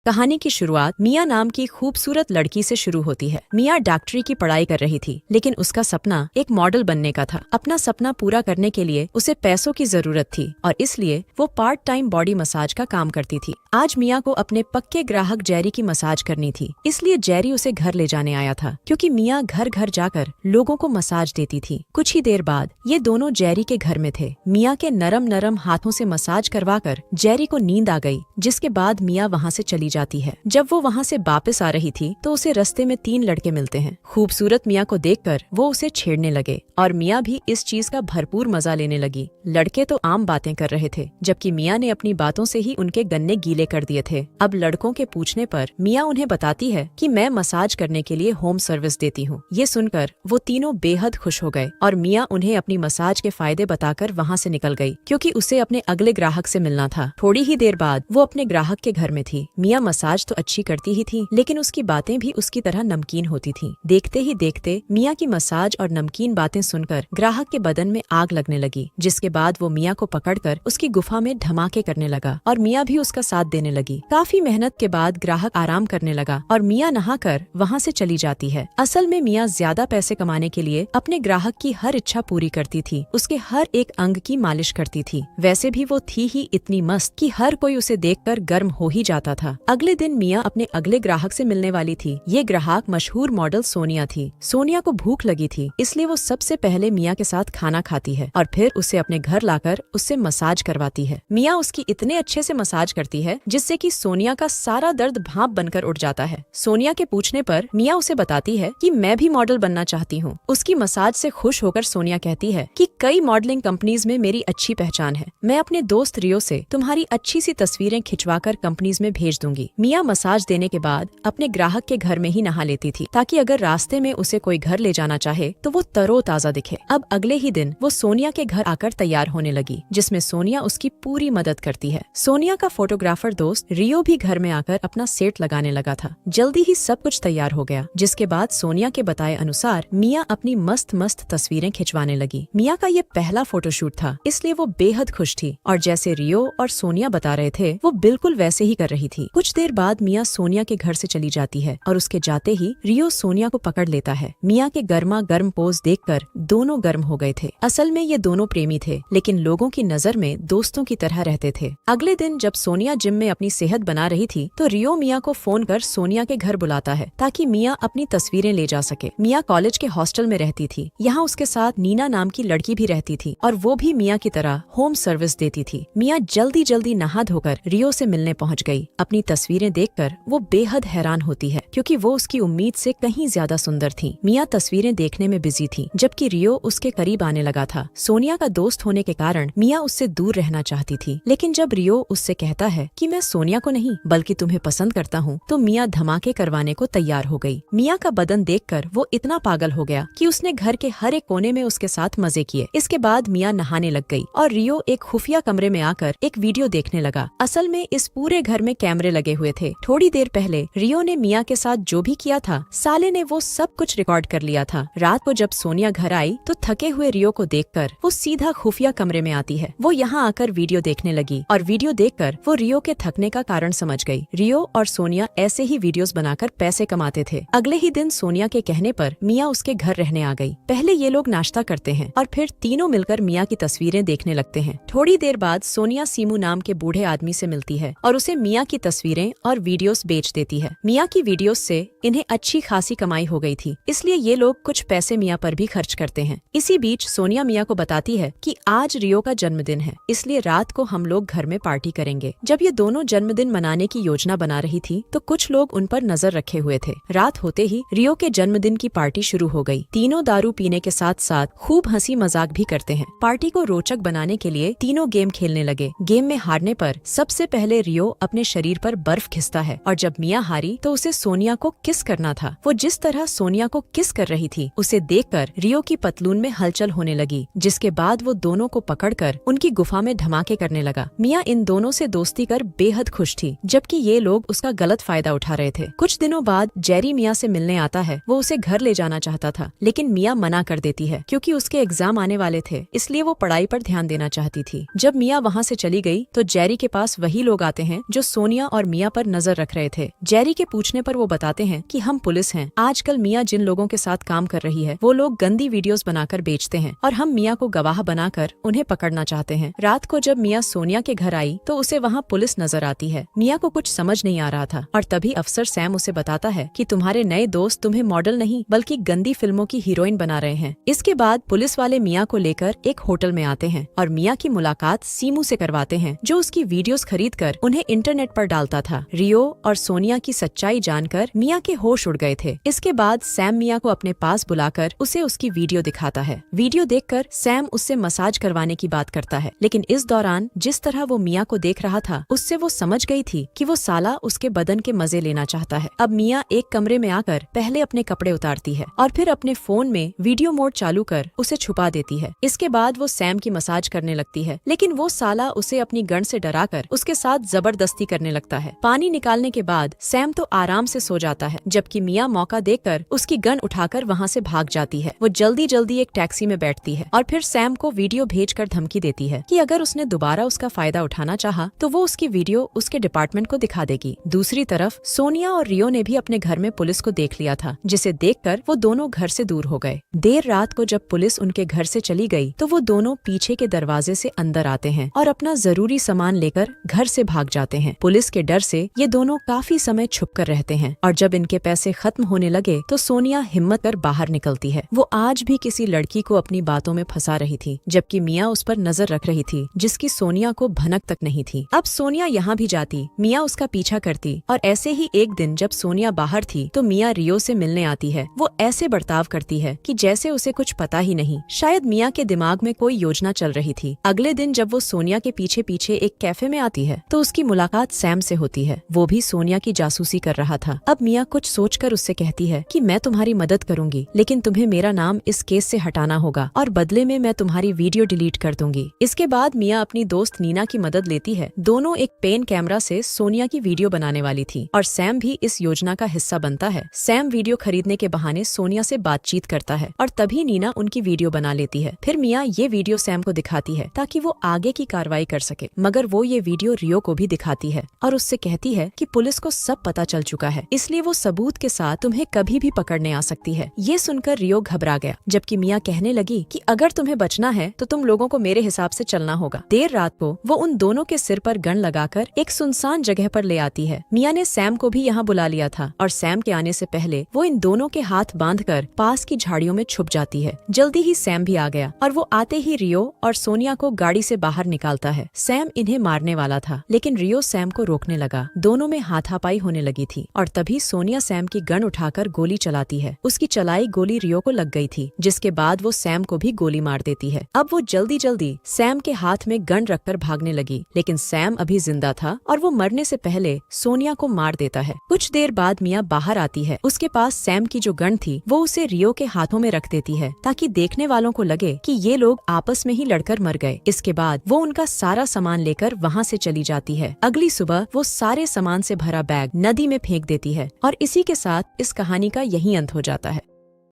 कहानी की शुरुआत मिया नाम की खूबसूरत लड़की से शुरू होती है। मिया डॉक्टरी की पढ़ाई कर रही थी, लेकिन उसका सपना एक मॉडल बनने का था। अपना सपना पूरा करने के लिए उसे पैसों की जरूरत थी और इसलिए वो पार्ट टाइम बॉडी मसाज का काम करती थी। आज मिया को अपने पक्के ग्राहक जेरी की मसाज करनी थी, इसलिए जेरी उसे घर ले जाने आया था, क्योंकि मिया घर घर जाकर लोगों को मसाज देती थी। कुछ ही देर बाद ये दोनों जेरी के घर में थे। मिया के नरम नरम हाथों से मसाज करवाकर जेरी को नींद आ गई, जिसके बाद मिया वहाँ से चली जाती है। जब वो वहाँ से वापस आ रही थी तो उसे रास्ते में 3 लड़के मिलते हैं। खूबसूरत मिया को देखकर वो उसे छेड़ने लगे और मिया भी इस चीज का भरपूर मजा लेने लगी। लड़के तो आम बातें कर रहे थे, जबकि मिया ने अपनी बातों से ही उनके गन्ने गीले कर दिए थे। अब लड़कों के पूछने पर मिया उन्हें बताती है कि मैं मसाज करने के लिए होम सर्विस देती हूँ। ये सुनकर वो तीनों बेहद खुश हो गए और मिया उन्हें अपनी मसाज के फायदे बताकर वहाँ से निकल गई, क्योंकि उसे अपने अगले ग्राहक से मिलना था। थोड़ी ही देर बाद वो अपने ग्राहक के घर में थी। मिया मसाज तो अच्छी करती ही थी, लेकिन उसकी बातें भी उसकी तरह नमकीन होती थीं। देखते ही देखते मिया की मसाज और नमकीन बातें सुनकर ग्राहक के बदन में आग लगने लगी, जिसके बाद वो मिया को पकड़कर उसकी गुफा में धमाके करने लगा और मिया भी उसका साथ देने लगी। काफी मेहनत के बाद ग्राहक आराम करने लगा और मिया नहाकर वहाँ से चली जाती है। असल में मिया ज्यादा पैसे कमाने के लिए अपने ग्राहक की हर इच्छा पूरी करती थी, उसके हर एक अंग की मालिश करती थी। वैसे भी वो थी ही इतनी मस्त कि हर कोई उसे देखकर गर्म हो ही जाता था। अगले दिन मिया अपने अगले ग्राहक से मिलने वाली थी। ये ग्राहक मशहूर मॉडल सोनिया थी। सोनिया को भूख लगी थी, इसलिए वो सबसे पहले मिया के साथ खाना खाती है और फिर उसे अपने घर लाकर उससे मसाज करवाती है। मिया उसकी इतने अच्छे से मसाज करती है जिससे कि सोनिया का सारा दर्द भाप बनकर उठ जाता है। सोनिया के पूछने पर मिया उसे बताती है कि मैं भी मॉडल बनना चाहती हूँ। उसकी मसाज से खुश होकर सोनिया कहती है कि कई मॉडलिंग कंपनीज में मेरी अच्छी पहचान है। मैं अपने दोस्त रियो से तुम्हारी अच्छी सी तस्वीरें खिंचवाकर कंपनीज में भेज दूंगी। मिया मसाज देने के बाद अपने ग्राहक के घर में ही नहा लेती थी, ताकि अगर रास्ते में उसे कोई घर ले जाना चाहे तो वो तरोताजा दिखे। अब अगले ही दिन वो सोनिया के घर आकर तैयार होने लगी, जिसमें सोनिया उसकी पूरी मदद करती है। सोनिया का फोटोग्राफर दोस्त रियो भी घर में आकर अपना सेट लगाने लगा था। जल्दी ही सब कुछ तैयार हो गया, जिसके बाद सोनिया के बताए अनुसार मिया अपनी मस्त मस्त तस्वीरें खिंचवाने लगी। मिया का ये पहला फोटोशूट था, इसलिए वो बेहद खुश थी और जैसे रियो और सोनिया बता रहे थे वो बिल्कुल वैसे ही कर रही थी। कुछ देर बाद मिया सोनिया के घर से चली जाती है और उसके जाते ही रियो सोनिया को पकड़ लेता है। मिया के गर्मा गर्म पोज देखकर दोनों गर्म हो गए थे। असल में ये दोनों प्रेमी थे, लेकिन लोगों की नजर में दोस्तों की तरह रहते थे। अगले दिन जब सोनिया जिम में अपनी सेहत बना रही थी तो रियो मिया को फोन कर सोनिया के घर बुलाता है, ताकि मिया अपनी तस्वीरें ले जा सके। मिया कॉलेज के हॉस्टल में रहती थी। यहाँ उसके साथ नीना नाम की लड़की भी रहती थी और वो भी मिया की तरह होम सर्विस देती थी। मिया जल्दी जल्दी नहा धोकर रियो से मिलने पहुँच गई। अपनी तस्वीरें देखकर वो बेहद हैरान होती है, क्योंकि वो उसकी उम्मीद से कहीं ज्यादा सुंदर थी। मिया तस्वीरें देखने में बिजी थी, जबकि रियो उसके करीब आने लगा था। सोनिया का दोस्त होने के कारण मिया उससे दूर रहना चाहती थी, लेकिन जब रियो उससे कहता है कि मैं सोनिया को नहीं बल्कि तुम्हें पसंद करता हूँ, तो मिया धमाके करवाने को तैयार हो गई। मिया का बदन देखकर वो इतना पागल हो गया कि उसने घर के हर एक कोने में उसके साथ मजे किए। इसके बाद मिया नहाने लग गई और रियो एक खुफिया कमरे में आकर एक वीडियो देखने लगा। असल में इस पूरे घर में कैमरे लगे हुए थे। थोड़ी देर पहले रियो ने मिया के साथ जो भी किया था, साले ने वो सब कुछ रिकॉर्ड कर लिया था। रात को जब सोनिया घर आई तो थके हुए रियो को देखकर वो सीधा खुफिया कमरे में आती है। वो यहाँ आकर वीडियो देखने लगी और वीडियो देखकर वो रियो के थकने का कारण समझ गई। रियो और सोनिया ऐसे ही वीडियोस बनाकर पैसे कमाते थे। अगले ही दिन सोनिया के कहने पर मिया उसके घर रहने आ गई। पहले ये लोग नाश्ता करते हैं और फिर तीनों मिलकर मिया की तस्वीरें देखने लगते हैं। थोड़ी देर बाद सोनिया सीमू नाम के बूढ़े आदमी से मिलती है और उसे मिया की तस्वीरें और वीडियोस बेच देती है। मिया की वीडियोस से इन्हें अच्छी खासी कमाई हो गई थी, इसलिए ये लोग कुछ पैसे मिया पर भी खर्च करते हैं। इसी बीच सोनिया मिया को बताती है कि आज रियो का जन्मदिन है, इसलिए रात को हम लोग घर में पार्टी करेंगे। जब ये दोनों जन्मदिन मनाने की योजना बना रही थी तो कुछ लोग उन पर नजर रखे हुए थे। रात होते ही रियो के जन्मदिन की पार्टी शुरू हो गई। तीनों दारू पीने के साथ साथ खूब हंसी मजाक भी करते हैं। पार्टी को रोचक बनाने के लिए तीनों गेम खेलने लगे। गेम में हारने पर सबसे पहले रियो अपने शरीर पर बर्फ घिसता है और जब मिया हारी तो उसे सोनिया को किस करना था। वो जिस तरह सोनिया को किस कर रही थी उसे देखकर रियो की पतलून में हलचल होने लगी, जिसके बाद वो दोनों को पकड़कर उनकी गुफा में धमाके करने लगा। मिया इन दोनों से दोस्ती कर बेहद खुश थी, जबकि ये लोग उसका गलत फायदा उठा रहे थे। कुछ दिनों बाद जेरी मिया से मिलने आता है। वो उसे घर ले जाना चाहता था, लेकिन मिया मना कर देती है, क्योंकि उसके एग्जाम आने वाले थे, इसलिए वो पढ़ाई पर ध्यान देना चाहती थी। जब मिया वहाँ से चली गई तो जेरी के पास वही लोग आते हैं जो सोनिया और मिया पर नजर रख रहे थे। जेरी के पूछने पर वो बताते हैं कि हम पुलिस हैं। आजकल मिया जिन लोगों के साथ काम कर रही है वो लोग गंदी वीडियोस बनाकर बेचते हैं और हम मिया को गवाह बनाकर उन्हें पकड़ना चाहते हैं। रात को जब मिया सोनिया के घर आई तो उसे वहाँ पुलिस नजर आती है। मिया को कुछ समझ नहीं आ रहा था और तभी अफसर सैम उसे बताता है कि तुम्हारे नए दोस्त तुम्हें मॉडल नहीं बल्कि गंदी फिल्मों की हीरोइन बना रहे हैं। इसके बाद पुलिस वाले मिया को लेकर एक होटल में आते हैं और मिया की मुलाकात सीमू से करवाते हैं, जो उसकी वीडियोस खरीदकर उन्हें इंटरनेट पर डालता था। रियो और सोनिया की सच्चाई जानकर मिया के होश उड़ गए थे। इसके बाद सैम मिया को अपने पास बुलाकर उसे उसकी वीडियो दिखाता है। वीडियो देखकर सैम उससे मसाज करवाने की बात करता है, लेकिन इस दौरान जिस तरह वो मिया को देख रहा था उससे वो समझ गई थी कि वो साला उसके बदन के मजे लेना चाहता है। अब मिया एक कमरे में आकर पहले अपने कपड़े उतारती है और फिर अपने फोन में वीडियो मोड चालू कर उसे छुपा देती है। इसके बाद वो सैम की मसाज करने लगती है, लेकिन वो साला उसे अपनी गन से डराकर उसके साथ जबरदस्ती करने लगता है। पानी निकालने के बाद सैम तो आराम से सो जाता है, जबकि मिया मौका देखकर उसकी गन उठाकर वहाँ से भाग जाती है। वो जल्दी जल्दी एक टैक्सी में बैठती है और फिर सैम को वीडियो भेजकर धमकी देती है कि अगर उसने दोबारा उसका फायदा उठाना चाहा तो वो उसकी वीडियो उसके डिपार्टमेंट को दिखा देगी। दूसरी तरफ सोनिया और रियो ने भी अपने घर में पुलिस को देख लिया था, जिसे देखकर वो दोनों घर से दूर हो गए। देर रात को जब पुलिस उनके घर से चली गई तो वो दोनों पीछे के दरवाजे से अंदर आते हैं और अपना जरूरी सामान लेकर घर से भाग जाते हैं। पुलिस के डर से ये दोनों काफी समय छुप कर रहते हैं और जब इनके पैसे खत्म होने लगे तो सोनिया हिम्मत कर बाहर निकलती है। वो आज भी किसी लड़की को अपनी बातों में फंसा रही थी, जबकि मिया उस पर नजर रख रही थी जिसकी सोनिया को भनक तक नहीं थी। अब सोनिया यहाँ भी जाती, मिया उसका पीछा करती और ऐसे ही एक दिन जब सोनिया बाहर थी तो मिया रियो से मिलने आती है। वो ऐसे बर्ताव करती है कि जैसे उसे कुछ पता ही नहीं। शायद मिया के दिमाग में कोई योजना चल रही थी। अगले दिन जब वो सोनिया के पीछे पीछे एक कैफे में आती है तो उसकी मुलाकात सैम से होती है। वो भी सोनिया की जासूसी कर रहा था। अब मिया कुछ सोचकर उससे कहती है कि मैं तुम्हारी मदद करूंगी, लेकिन तुम्हें मेरा नाम इस केस से हटाना होगा और बदले में मैं तुम्हारी वीडियो डिलीट कर दूंगी। इसके बाद मिया अपनी दोस्त नीना की मदद लेती है। दोनों एक पेन कैमरा से सोनिया की वीडियो बनाने वाली थी और सैम भी इस योजना का हिस्सा बनता है। सैम वीडियो खरीदने के बहाने सोनिया से बातचीत करता है और तभी नीना उनकी वीडियो बना लेती है। फिर मिया ये वीडियो सैम को दिखाती है ताकि वो आगे की कार्रवाई कर सके, मगर वो ये वीडियो रियो को भी दिखाती है और उससे कहती है कि पुलिस को सब पता चल चुका है, इसलिए वो सबूत के साथ तुम्हें कभी भी पकड़ने आ सकती है। ये सुनकर रियो घबरा गया, जबकि मिया कहने लगी कि अगर तुम्हें बचना है तो तुम लोगों को मेरे हिसाब से चलना होगा। देर रात को वो उन दोनों के सिर पर गन लगाकर एक सुनसान जगह पर ले आती है। मिया ने सैम को भी यहाँ बुला लिया था और सैम के आने से पहले वो इन दोनों के हाथ बांधकर पास की झाड़ियों में छुप जाती है। जल्दी ही सैम भी आ गया और वो आते ही रियो और सोनिया को गाड़ी से बाहर निकालता है। सैम इन्हें मारने वाला था, लेकिन रियो सैम को रोकने लगा। दोनों में हाथापाई होने लगी थी और तभी सोनिया सैम की गन उठाकर गोली चलाती है। उसकी चलाई गोली रियो को लग गई थी, जिसके बाद वो सैम को भी गोली मार देती है। अब वो जल्दी जल्दी सैम के हाथ में गन रखकर भागने लगी, लेकिन सैम अभी जिंदा था और वो मरने से पहले सोनिया को मार देता है। कुछ देर बाद मिया बाहर आती है। उसके पास सैम की जो गन थी वो उसे रियो के हाथों में रख देती है ताकि देखने वालों को लगे कि ये लोग आपस में ही लड़कर मर गए। इसके बाद वो उनका सारा सामान लेकर वहाँ से चली जाती है। अगली सुबह वो सारे सामान से भरा बैग नदी में फेंक देती है और इसी के साथ इस कहानी का यही अंत हो जाता है।